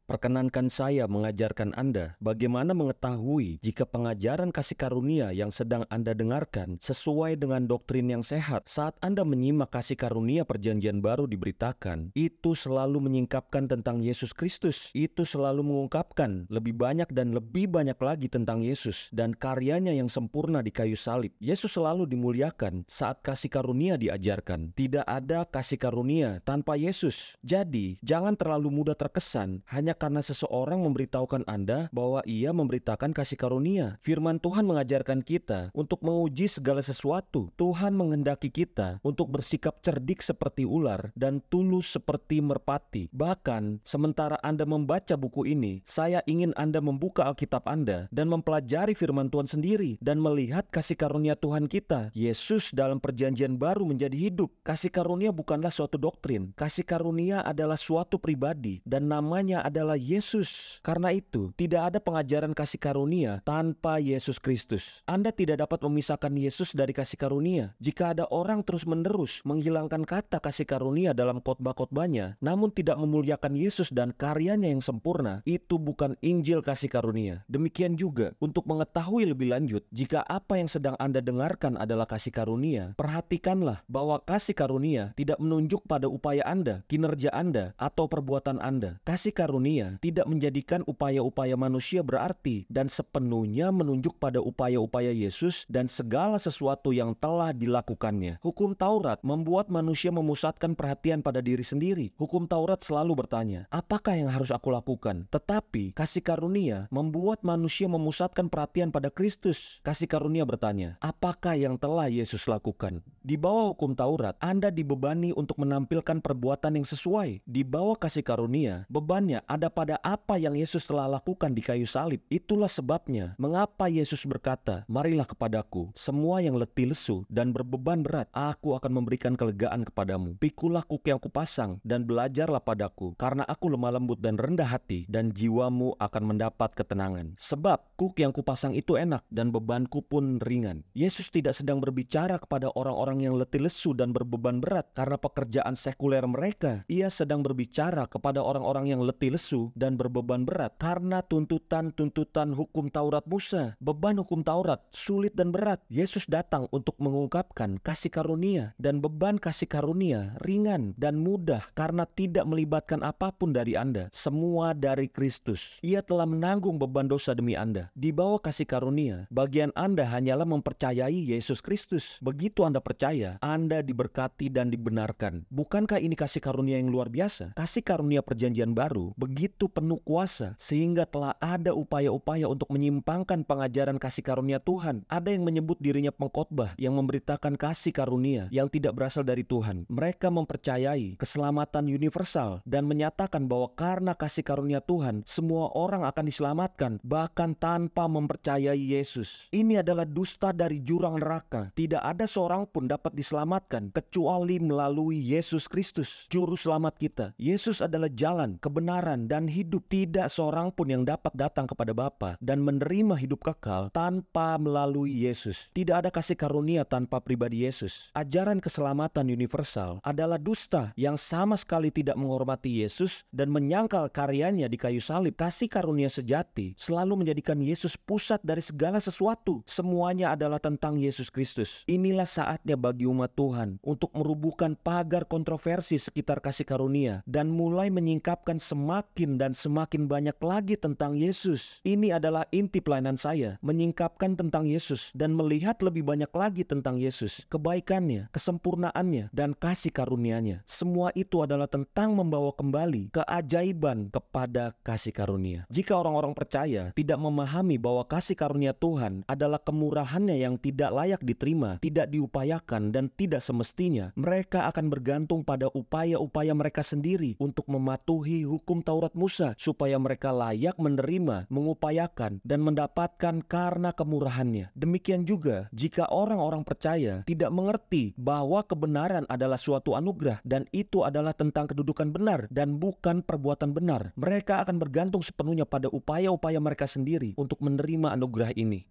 Perkenankan saya mengajarkan Anda bagaimana mengetahui jika pengajaran kasih karunia yang sedang Anda dengarkan sesuai dengan doktrin yang sehat. Saat Anda menyimak kasih karunia perjanjian baru diberitakan, itu selalu menyingkapkan tentang Yesus Kristus. Itu selalu mengungkapkan lebih banyak dan lebih banyak lagi tentang Yesus dan karyanya yang sempurna di kayu salib. Yesus selalu dimuliakan saat kasih karunia diajarkan. Tidak ada kasih karunia tanpa Yesus. Jadi, jangan terlalu mudah terkesan hanya karena seseorang memberitahukan Anda bahwa ia memberitakan kasih karunia. Firman Tuhan mengajarkan kita untuk menguji segala sesuatu. Tuhan menghendaki kita untuk bersikap cerdik seperti ular dan tulus seperti merpati. Bahkan, sementara Anda membaca buku ini, saya ingin Anda membuka Alkitab Anda dan mempelajari firman Tuhan sendiri dan melihat kasih karunia Tuhan kita. Yesus dalam perjanjian baru menjadi hidup. Kasih karunia bukanlah suatu doktrin. Kasih karunia adalah suatu pribadi dan namanya adalah Yesus. Karena itu, tidak ada pengajaran kasih karunia tanpa Yesus Kristus. Anda tidak dapat memisahkan Yesus dari kasih karunia. Jika ada orang terus-menerus menghilangkan kata kasih karunia dalam khotbah-khotbahnya, namun tidak memuliakan Yesus dan karyanya yang sempurna, itu bukan Injil kasih karunia. Demikian juga, untuk mengetahui lebih lanjut, jika apa yang sedang Anda dengarkan adalah kasih karunia, perhatikanlah bahwa kasih karunia tidak menunjuk pada upaya Anda, kinerja Anda, atau perbuatan Anda. Kasih karunia tidak menjadikan upaya-upaya manusia berarti dan sepenuhnya menunjuk pada upaya-upaya Yesus dan segala sesuatu yang telah dilakukannya. Hukum Taurat membuat manusia memusatkan perhatian pada diri sendiri. Hukum Taurat selalu bertanya, apakah yang harus aku lakukan? Tetapi kasih karunia membuat manusia memusatkan perhatian pada Kristus. Kasih karunia bertanya, apakah yang telah Yesus lakukan? Di bawah hukum Taurat, Anda dibebani untuk menampilkan perbuatan yang sesuai. Di bawah kasih karunia, bebannya ada pada apa yang Yesus telah lakukan di kayu salib. Itulah sebabnya mengapa Yesus berkata, marilah kepadaku, semua yang letih lesu dan berbeban berat, aku akan memberikan kelegaan kepadamu. Pikulah kuk yang kupasang dan belajarlah padaku, karena aku lemah lembut dan rendah hati, dan jiwamu akan mendapat ketenangan. Sebab kuk yang kupasang itu enak dan bebanku pun ringan. Yesus tidak sedang berbicara kepada orang-orang yang letih lesu dan berbeban berat karena pekerjaan sekuler mereka. Ia sedang berbicara kepada orang-orang yang letih lesu dan berbeban berat karena tuntutan-tuntutan hukum Taurat Musa. Beban hukum Taurat sulit dan berat. Yesus datang untuk mengungkapkan kasih karunia, dan beban kasih karunia ringan dan mudah karena tidak melibatkan apapun dari Anda. Semua dari Kristus. Ia telah menanggung beban dosa demi Anda. Di bawah kasih karunia, bagian Anda hanyalah mempercayai Yesus Kristus. Begitu Anda percaya, Anda diberkati dan dibenarkan. Bukankah ini kasih karunia yang luar biasa? Kasih karunia perjanjian baru begitu penuh kuasa sehingga telah ada upaya-upaya untuk menyimpangkan pengajaran kasih karunia Tuhan. Ada yang menyebut dirinya pengkhotbah yang memberitakan kasih karunia yang tidak berasal dari Tuhan. Mereka mempercayai keselamatan universal dan menyatakan bahwa karena kasih karunia Tuhan, semua orang akan diselamatkan bahkan tanpa mempercayai Yesus. Ini adalah dusta dari jurang neraka. Tidak ada seorang pun dapat diselamatkan kecuali melalui Yesus Kristus, juru selamat kita. Yesus adalah jalan, kebenaran, dan hidup. Tidak seorang pun yang dapat datang kepada Bapa dan menerima hidup kekal tanpa melalui Yesus. Tidak ada kasih karunia tanpa pribadi Yesus. Ajaran keselamatan universal adalah dusta yang sama sekali tidak menghormati Yesus dan menyangkal karyanya di kayu salib. Kasih karunia sejati selalu menjadikan Yesus pusat dari segala sesuatu. Semuanya adalah tentang Yesus Kristus. Inilah saatnya bagi umat Tuhan untuk merubuhkan pagar kontroversi sekitar kasih karunia dan mulai menyingkapkan semakin dan semakin banyak lagi tentang Yesus. Ini adalah inti pelayanan saya, menyingkapkan tentang Yesus dan melihat lebih banyak lagi tentang Yesus, kebaikannya, kesempurnaannya, dan kasih karunia-Nya. Semua itu adalah tentang membawa kembali keajaiban kepada kasih karunia. Jika orang-orang percaya tidak memahami bahwa kasih karunia Tuhan adalah kemurahannya yang tidak layak diterima, tidak diupayakan, dan tidak semestinya, mereka akan bergantung pada upaya-upaya mereka sendiri untuk mematuhi hukum Taurat Musa supaya mereka layak menerima, mengupayakan, dan mendapatkan karena kemurahannya. Demikian juga jika orang-orang percaya tidak mengerti bahwa kebenaran adalah suatu anugerah dan itu adalah tentang kedudukan benar dan bukan perbuatan benar, mereka akan bergantung sepenuhnya pada upaya-upaya mereka sendiri untuk menerima anugerah ini.